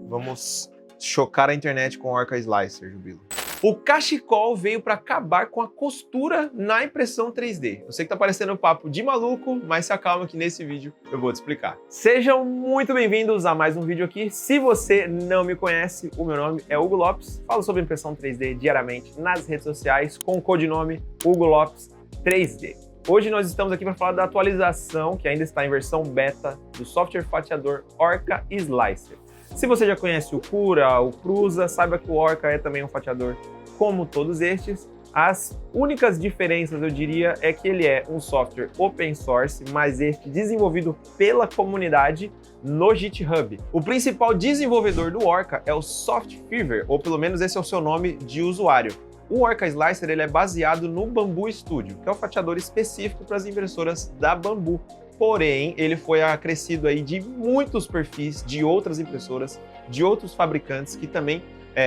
Vamos chocar a internet com o Orca Slicer, Jubilo. O cachecol veio para acabar com a costura na impressão 3D. Eu sei que tá parecendo um papo de maluco, mas se acalma que nesse vídeo eu vou te explicar. Sejam muito bem-vindos a mais um vídeo aqui. Se você não me conhece, o meu nome é Hugo Lopes. Falo sobre impressão 3D diariamente nas redes sociais com o codinome Hugo Lopes 3D. Hoje nós estamos aqui para falar da atualização que ainda está em versão beta do software fatiador Orca Slicer. Se você já conhece o Cura, o Prusa, saiba que o Orca é também um fatiador como todos estes. As únicas diferenças, eu diria, é que ele é um software open source, mas este desenvolvido pela comunidade no GitHub. O principal desenvolvedor do Orca é o Softfever, ou pelo menos esse é o seu nome de usuário. O Orca Slicer ele é baseado no Bambu Studio, que é o fatiador específico para as impressoras da Bambu. Porém, ele foi acrescido aí de muitos perfis de outras impressoras, de outros fabricantes que também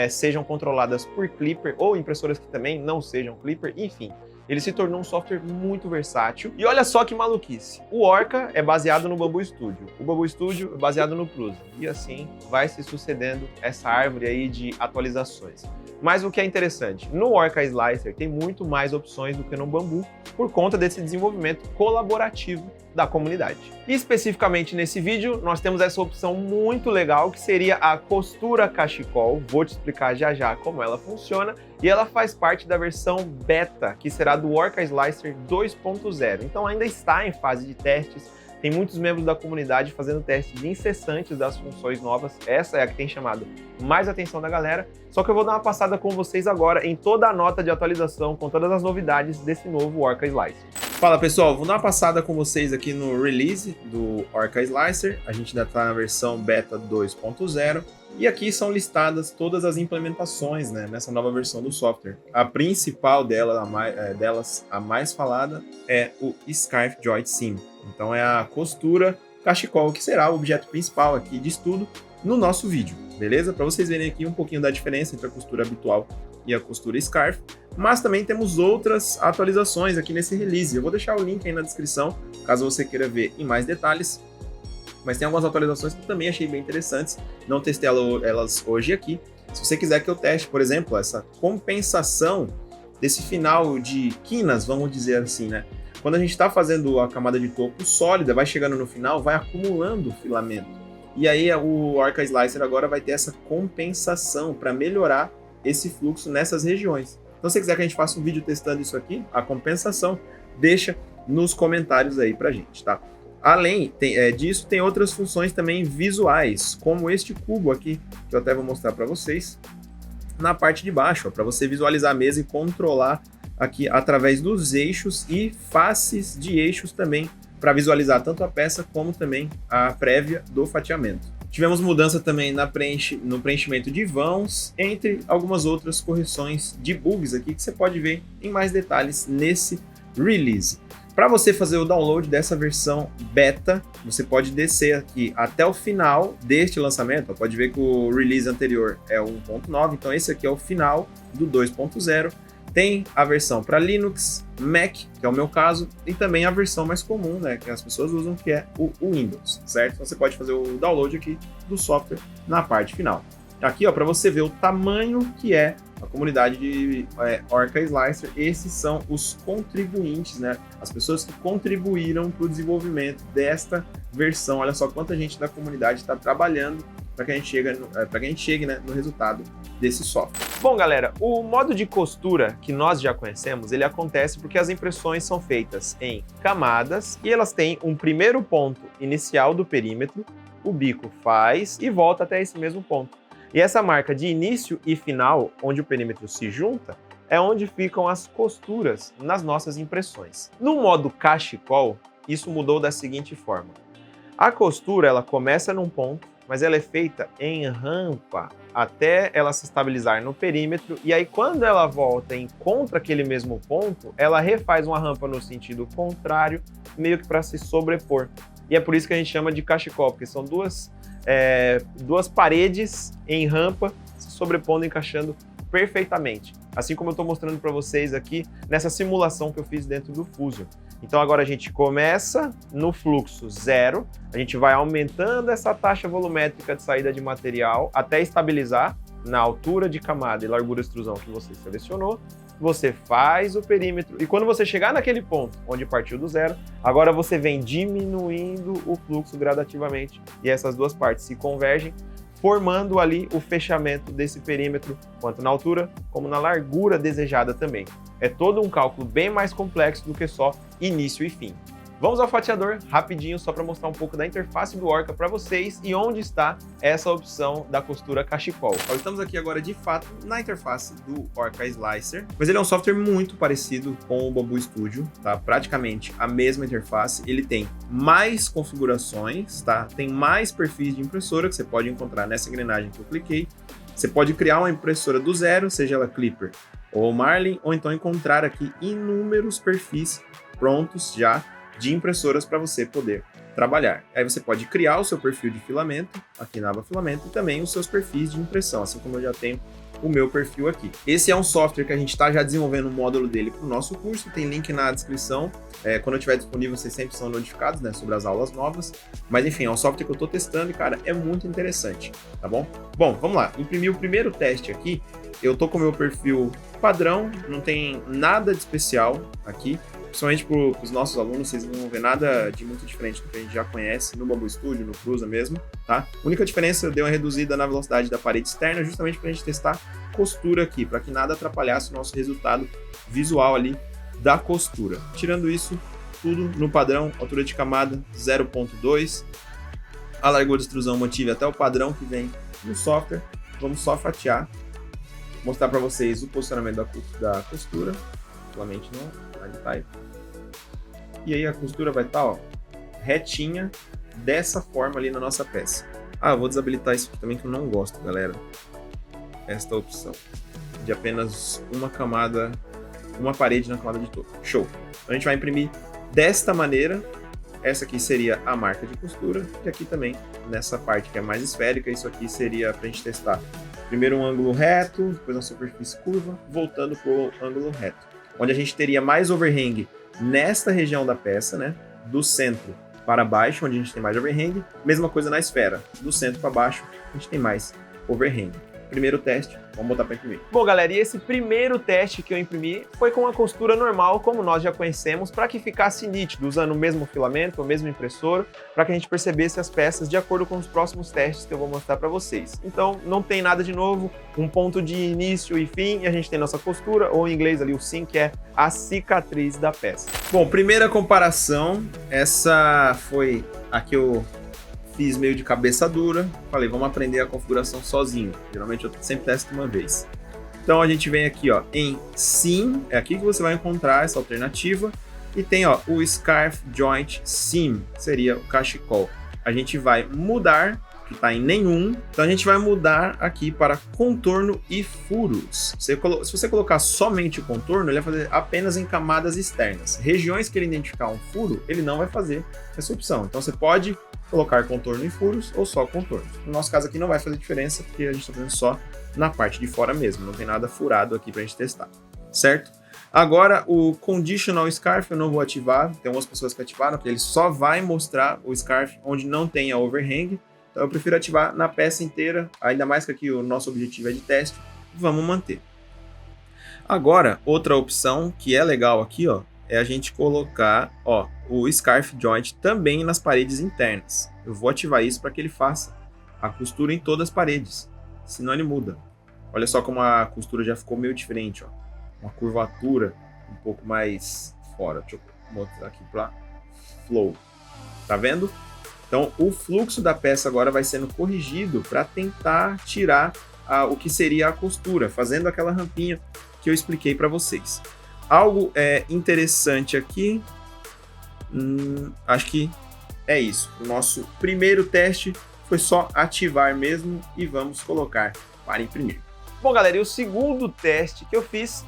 sejam controladas por Klipper ou impressoras que também não sejam Klipper, enfim. Ele se tornou um software muito versátil. E olha só que maluquice. O Orca é baseado no Bambu Studio. O Bambu Studio é baseado no Prusa. E assim vai se sucedendo essa árvore aí de atualizações. Mas o que é interessante, no Orca Slicer tem muito mais opções do que no Bambu por conta desse desenvolvimento colaborativo da comunidade. E especificamente nesse vídeo, nós temos essa opção muito legal que seria a costura cachecol. Vou te explicar já já como ela funciona. E ela faz parte da versão beta, que será do Orca Slicer 2.0. Então ainda está em fase de testes. Tem muitos membros da comunidade fazendo testes incessantes das funções novas. Essa é a que tem chamado mais atenção da galera. Só que eu vou dar uma passada com vocês agora em toda a nota de atualização, com todas as novidades desse novo Orca Slicer. Fala pessoal, vou dar uma passada com vocês aqui no release do Orca Slicer. A gente ainda está na versão beta 2.0. E aqui são listadas todas as implementações, né, nessa nova versão do software. A principal delas, a mais falada, é o Scarf Joint Seam. Então é a costura cachecol, que será o objeto principal aqui de estudo no nosso vídeo, beleza? Para vocês verem aqui um pouquinho da diferença entre a costura habitual e a costura Scarf. Mas também temos outras atualizações aqui nesse release. Eu vou deixar o link aí na descrição, caso você queira ver em mais detalhes. Mas tem algumas atualizações que eu também achei bem interessantes. Não testei elas hoje aqui. Se você quiser que eu teste, por exemplo, essa compensação desse final de quinas, vamos dizer assim, né? Quando a gente está fazendo a camada de topo sólida, vai chegando no final, vai acumulando filamento. E aí o Orca Slicer agora vai ter essa compensação para melhorar esse fluxo nessas regiões. Então se você quiser que a gente faça um vídeo testando isso aqui, a compensação, deixa nos comentários aí pra gente, tá? Além disso, tem outras funções também visuais, como este cubo aqui, que eu até vou mostrar para vocês, na parte de baixo, para você visualizar a mesa e controlar aqui através dos eixos e faces de eixos também, para visualizar tanto a peça como também a prévia do fatiamento. Tivemos mudança também no preenchimento de vãos, entre algumas outras correções de bugs aqui, que você pode ver em mais detalhes nesse release. Para você fazer o download dessa versão beta, você pode descer aqui até o final deste lançamento. Pode ver que o release anterior é o 1.9, então esse aqui é o final do 2.0. Tem a versão para Linux, Mac, que é o meu caso, e também a versão mais comum, né, que as pessoas usam, que é o Windows, certo? Então você pode fazer o download aqui do software na parte final. Aqui, ó, para você ver o tamanho que é a comunidade de Orca Slicer, esses são os contribuintes, né? As pessoas que contribuíram para o desenvolvimento desta versão. Olha só quanta gente da comunidade está trabalhando para que a gente chegue né, no resultado desse software. Bom, galera, o modo de costura que nós já conhecemos, ele acontece porque as impressões são feitas em camadas e elas têm um primeiro ponto inicial do perímetro, o bico faz e volta até esse mesmo ponto. E essa marca de início e final, onde o perímetro se junta, é onde ficam as costuras nas nossas impressões. No modo cachecol, isso mudou da seguinte forma. A costura ela começa num ponto, mas ela é feita em rampa até ela se estabilizar no perímetro, e aí quando ela volta e encontra aquele mesmo ponto, ela refaz uma rampa no sentido contrário, meio que para se sobrepor. E é por isso que a gente chama de cachecol, porque são duas paredes em rampa se sobrepondo, encaixando perfeitamente. Assim como eu estou mostrando para vocês aqui nessa simulação que eu fiz dentro do Fusion. Então agora a gente começa no fluxo 0, a gente vai aumentando essa taxa volumétrica de saída de material até estabilizar na altura de camada e largura de extrusão que você selecionou. Você faz o perímetro e quando você chegar naquele ponto onde partiu do 0, agora você vem diminuindo o fluxo gradativamente e essas duas partes se convergem, formando ali o fechamento desse perímetro, tanto na altura como na largura desejada também. É todo um cálculo bem mais complexo do que só início e fim. Vamos ao fatiador rapidinho, só para mostrar um pouco da interface do Orca para vocês e onde está essa opção da costura cachecol. Estamos aqui agora de fato na interface do Orca Slicer, mas ele é um software muito parecido com o Bambu Studio, tá? Praticamente a mesma interface. Ele tem mais configurações, tá? Tem mais perfis de impressora que você pode encontrar nessa engrenagem que eu cliquei. Você pode criar uma impressora do zero, seja ela Clipper ou Marlin, ou então encontrar aqui inúmeros perfis prontos já de impressoras para você poder trabalhar. Aí você pode criar o seu perfil de filamento, aqui na aba filamento, e também os seus perfis de impressão, assim como eu já tenho o meu perfil aqui. Esse é um software que a gente está já desenvolvendo o módulo dele para o nosso curso, tem link na descrição. Quando eu estiver disponível, vocês sempre são notificados, né, sobre as aulas novas. Mas enfim, é um software que eu estou testando e, cara, é muito interessante, tá bom? Bom, vamos lá. Imprimir o primeiro teste aqui. Eu tô com o meu perfil padrão, não tem nada de especial aqui. Principalmente para os nossos alunos, vocês não vão ver nada de muito diferente do que a gente já conhece no Bambu Studio, no Prusa mesmo, tá? A única diferença, eu dei uma reduzida na velocidade da parede externa, justamente para a gente testar costura aqui, para que nada atrapalhasse o nosso resultado visual ali da costura. Tirando isso, tudo no padrão, altura de camada 0.2, a largura de extrusão mantive até o padrão que vem no software. Vamos só fatiar, mostrar para vocês o posicionamento da costura, realmente não. E aí a costura vai estar, ó, retinha dessa forma ali na nossa peça. Eu vou desabilitar isso aqui também que eu não gosto, galera. Esta opção de apenas uma camada, uma parede na camada de topo. Show! Então a gente vai imprimir desta maneira. Essa aqui seria a marca de costura e aqui também nessa parte que é mais esférica, isso aqui seria para a gente testar primeiro um ângulo reto, depois uma superfície curva, voltando para o ângulo reto, onde a gente teria mais overhang nesta região da peça, né? Do centro para baixo, onde a gente tem mais overhang. Mesma coisa na esfera, do centro para baixo, a gente tem mais overhang. Primeiro teste, vamos botar para imprimir. Bom, galera, e esse primeiro teste que eu imprimi foi com a costura normal, como nós já conhecemos, para que ficasse nítido, usando o mesmo filamento, a mesma impressora, para que a gente percebesse as peças de acordo com os próximos testes que eu vou mostrar para vocês. Então, não tem nada de novo, um ponto de início e fim, e a gente tem nossa costura, ou em inglês ali o sim, que é a cicatriz da peça. Bom, primeira comparação, essa foi a que eu fiz meio de cabeça dura, falei, vamos aprender a configuração sozinho. Geralmente eu sempre testo uma vez. Então a gente vem aqui, ó, em Seam, é aqui que você vai encontrar essa alternativa. E tem, ó, o Scarf Joint Seam, seria o cachecol. A gente vai mudar, que está em nenhum, então a gente vai mudar aqui para contorno e furos. Se você colocar somente o contorno, ele vai fazer apenas em camadas externas. Regiões que ele identificar um furo, ele não vai fazer essa opção. Então você pode colocar contorno e furos ou só contorno. No nosso caso aqui não vai fazer diferença, porque a gente está fazendo só na parte de fora mesmo, não tem nada furado aqui para a gente testar, certo? Agora o Conditional Scarf eu não vou ativar, tem algumas pessoas que ativaram, porque ele só vai mostrar o Scarf onde não tem a overhang, então eu prefiro ativar na peça inteira, ainda mais que aqui o nosso objetivo é de teste, vamos manter. Agora, outra opção que é legal aqui, ó, é a gente colocar, ó, o Scarf Joint também nas paredes internas. Eu vou ativar isso para que ele faça a costura em todas as paredes, senão ele muda. Olha só como a costura já ficou meio diferente, ó. Uma curvatura um pouco mais fora. Deixa eu mostrar aqui para flow. Tá vendo? Então o fluxo da peça agora vai sendo corrigido para tentar tirar o que seria a costura, fazendo aquela rampinha que eu expliquei para vocês. Algo interessante aqui, acho que é isso. O nosso primeiro teste foi só ativar mesmo e vamos colocar para imprimir. Bom, galera, e o segundo teste que eu fiz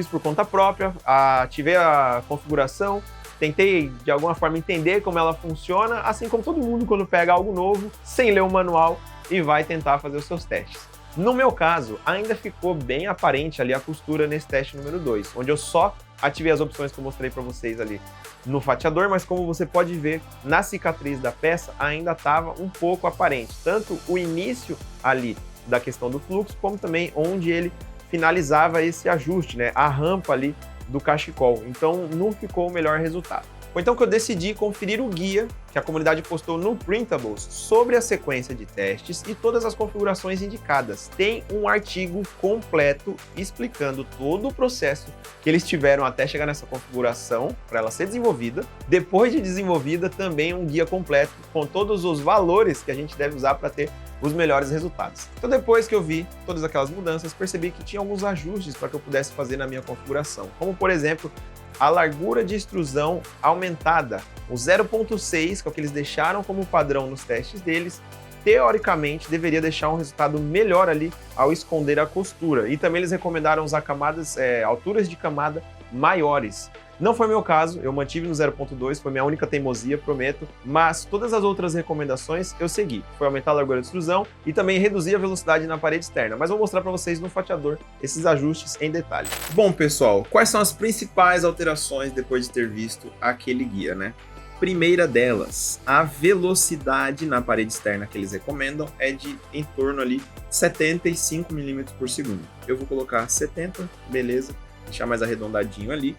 por conta própria, ativei a configuração, tentei de alguma forma entender como ela funciona, assim como todo mundo quando pega algo novo, sem ler o manual e vai tentar fazer os seus testes. No meu caso, ainda ficou bem aparente ali a costura nesse teste número 2, onde eu só ativei as opções que eu mostrei para vocês ali no fatiador, mas como você pode ver, na cicatriz da peça ainda estava um pouco aparente, tanto o início ali da questão do fluxo, como também onde ele finalizava esse ajuste, né, a rampa ali do cachecol. Então não ficou o melhor resultado. Foi então que eu decidi conferir o guia que a comunidade postou no Printables sobre a sequência de testes e todas as configurações indicadas. Tem um artigo completo explicando todo o processo que eles tiveram até chegar nessa configuração para ela ser desenvolvida. Depois de desenvolvida, também um guia completo com todos os valores que a gente deve usar para ter os melhores resultados. Então depois que eu vi todas aquelas mudanças, percebi que tinha alguns ajustes para que eu pudesse fazer na minha configuração, como por exemplo, a largura de extrusão aumentada, o 0.6, que é o que eles deixaram como padrão nos testes deles, teoricamente deveria deixar um resultado melhor ali ao esconder a costura. E também eles recomendaram usar camadas, alturas de camada maiores. Não foi meu caso, eu mantive no 0.2, foi minha única teimosia, prometo, mas todas as outras recomendações eu segui. Foi aumentar a largura de extrusão e também reduzir a velocidade na parede externa, mas vou mostrar para vocês no fatiador esses ajustes em detalhe. Bom, pessoal, quais são as principais alterações depois de ter visto aquele guia, né? Primeira delas, a velocidade na parede externa que eles recomendam é de em torno ali 75 mm por segundo. Eu vou colocar 70, beleza, deixar mais arredondadinho ali.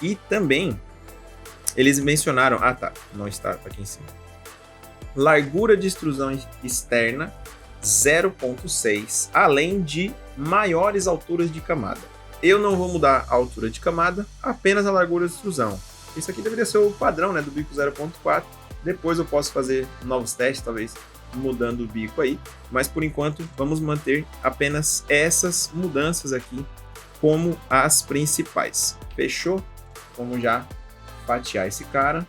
E também, eles mencionaram... Ah, tá. Não está aqui em cima. Largura de extrusão externa, 0.6, além de maiores alturas de camada. Eu não vou mudar a altura de camada, apenas a largura de extrusão. Isso aqui deveria ser o padrão, né, do bico 0.4. Depois eu posso fazer novos testes, talvez mudando o bico aí. Mas, por enquanto, vamos manter apenas essas mudanças aqui como as principais. Fechou? Vamos já fatiar esse cara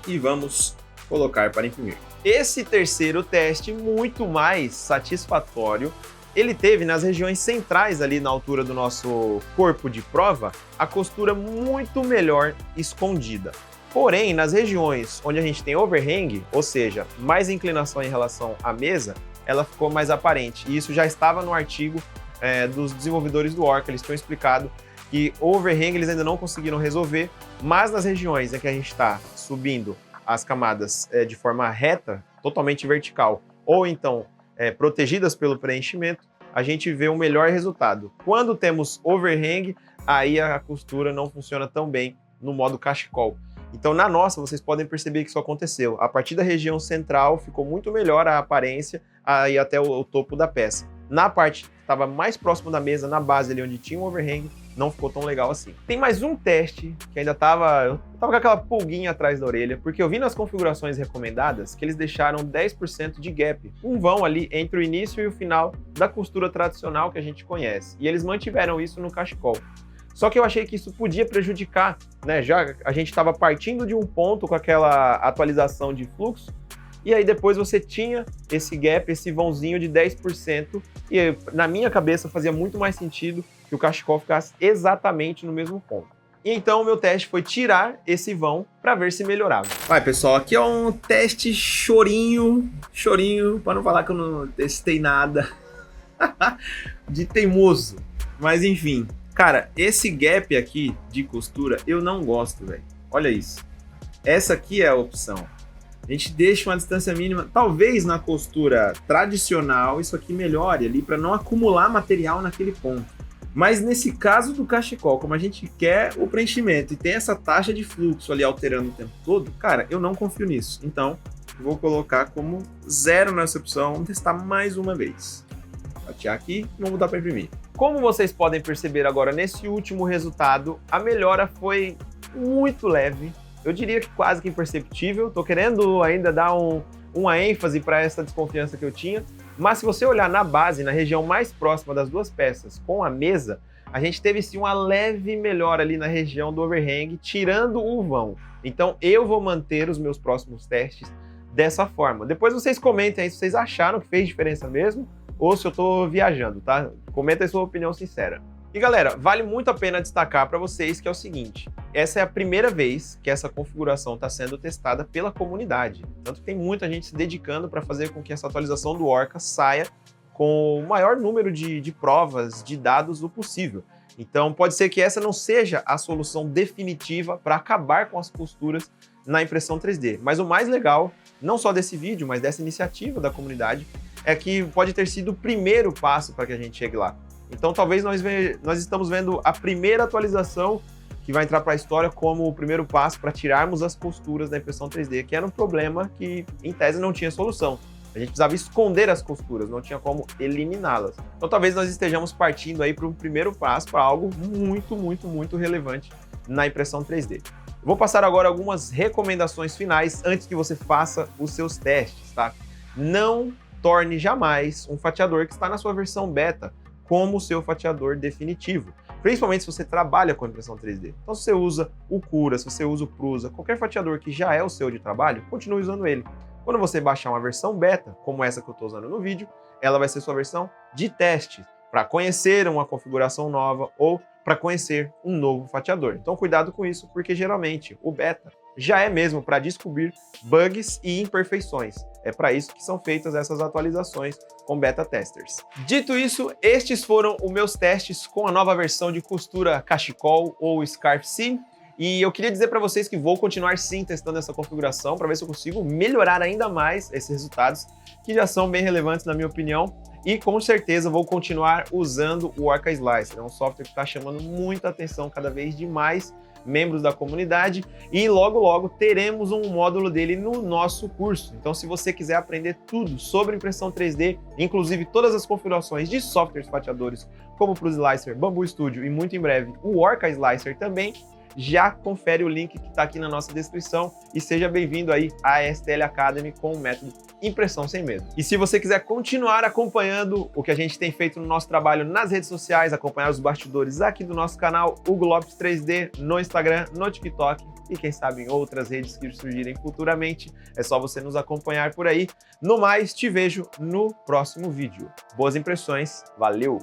e vamos colocar para imprimir. Esse terceiro teste, muito mais satisfatório, ele teve nas regiões centrais ali na altura do nosso corpo de prova, a costura muito melhor escondida. Porém, nas regiões onde a gente tem overhang, ou seja, mais inclinação em relação à mesa, ela ficou mais aparente. E isso já estava no artigo dos desenvolvedores do Orca, eles tinham explicado que o overhang eles ainda não conseguiram resolver, mas nas regiões em que a gente está subindo as camadas de forma reta, totalmente vertical, ou então protegidas pelo preenchimento, a gente vê um melhor resultado. Quando temos overhang, aí a costura não funciona tão bem no modo cachecol. Então na nossa, vocês podem perceber que isso aconteceu. A partir da região central ficou muito melhor a aparência, aí até o topo da peça. Na parte que estava mais próximo da mesa, na base ali onde tinha um overhang, não ficou tão legal assim. Tem mais um teste que ainda eu tava com aquela pulguinha atrás da orelha, porque eu vi nas configurações recomendadas que eles deixaram 10% de gap, um vão ali entre o início e o final da costura tradicional que a gente conhece. E eles mantiveram isso no cachecol. Só que eu achei que isso podia prejudicar, né? Já a gente estava partindo de um ponto com aquela atualização de fluxo, e aí depois você tinha esse gap, esse vãozinho de 10%, e na minha cabeça fazia muito mais sentido que o cachecol ficasse exatamente no mesmo ponto. E então o meu teste foi tirar esse vão para ver se melhorava. Vai, pessoal, aqui é um teste chorinho, para não falar que eu não testei nada de teimoso. Mas enfim, cara, esse gap aqui de costura eu não gosto, velho. Olha isso. Essa aqui é a opção. A gente deixa uma distância mínima, talvez na costura tradicional isso aqui melhore ali para não acumular material naquele ponto. Mas nesse caso do cachecol, como a gente quer o preenchimento e tem essa taxa de fluxo ali alterando o tempo todo, cara, eu não confio nisso. Então, vou colocar como 0 nessa opção, vamos testar mais uma vez. Fatiar aqui e vamos mudar para imprimir. Como vocês podem perceber agora nesse último resultado, a melhora foi muito leve. Eu diria que quase que imperceptível. Tô querendo ainda dar uma ênfase para essa desconfiança que eu tinha. Mas se você olhar na base, na região mais próxima das duas peças com a mesa, a gente teve sim uma leve melhora ali na região do overhang, tirando o vão. Então eu vou manter os meus próximos testes dessa forma. Depois vocês comentem aí se vocês acharam que fez diferença mesmo ou se eu tô viajando, tá? Comenta aí sua opinião sincera. E galera, vale muito a pena destacar para vocês que é o seguinte, essa é a primeira vez que essa configuração está sendo testada pela comunidade. Tanto que tem muita gente se dedicando para fazer com que essa atualização do Orca saia com o maior número de provas, de dados do possível. Então pode ser que essa não seja a solução definitiva para acabar com as costuras na impressão 3D. Mas o mais legal, não só desse vídeo, mas dessa iniciativa da comunidade, é que pode ter sido o primeiro passo para que a gente chegue lá. Então talvez nós estamos vendo a primeira atualização que vai entrar para a história como o primeiro passo para tirarmos as costuras da impressão 3D, que era um problema que, em tese, não tinha solução. A gente precisava esconder as costuras, não tinha como eliminá-las. Então talvez nós estejamos partindo aí para um primeiro passo, para algo muito relevante na impressão 3D. Vou passar agora algumas recomendações finais antes que você faça os seus testes, tá? Não torne jamais um fatiador que está na sua versão beta como o seu fatiador definitivo, principalmente se você trabalha com impressão 3D. Então se você usa o Cura, se você usa o Prusa, qualquer fatiador que já é o seu de trabalho, continue usando ele. Quando você baixar uma versão beta, como essa que eu estou usando no vídeo, ela vai ser sua versão de teste, para conhecer uma configuração nova ou para conhecer um novo fatiador. Então cuidado com isso, porque geralmente o beta já é mesmo para descobrir bugs e imperfeições. É para isso que são feitas essas atualizações com beta testers. Dito isso, estes foram os meus testes com a nova versão de costura cachecol ou Scarf C. E eu queria dizer para vocês que vou continuar sim testando essa configuração para ver se eu consigo melhorar ainda mais esses resultados, que já são bem relevantes na minha opinião. E com certeza vou continuar usando o Orca Slicer. É um software que está chamando muita atenção cada vez de mais membros da comunidade e logo teremos um módulo dele no nosso curso. Então se você quiser aprender tudo sobre impressão 3D, inclusive todas as configurações de softwares fatiadores como o Prusa Slicer, Bambu Studio e muito em breve o Orca Slicer também, já confere o link que está aqui na nossa descrição e seja bem-vindo aí à STL Academy com o método Impressão Sem Medo. E se você quiser continuar acompanhando o que a gente tem feito no nosso trabalho nas redes sociais, acompanhar os bastidores aqui do nosso canal Hugo Lopes 3D no Instagram, no TikTok e quem sabe em outras redes que surgirem futuramente, é só você nos acompanhar por aí. No mais, te vejo no próximo vídeo. Boas impressões, valeu!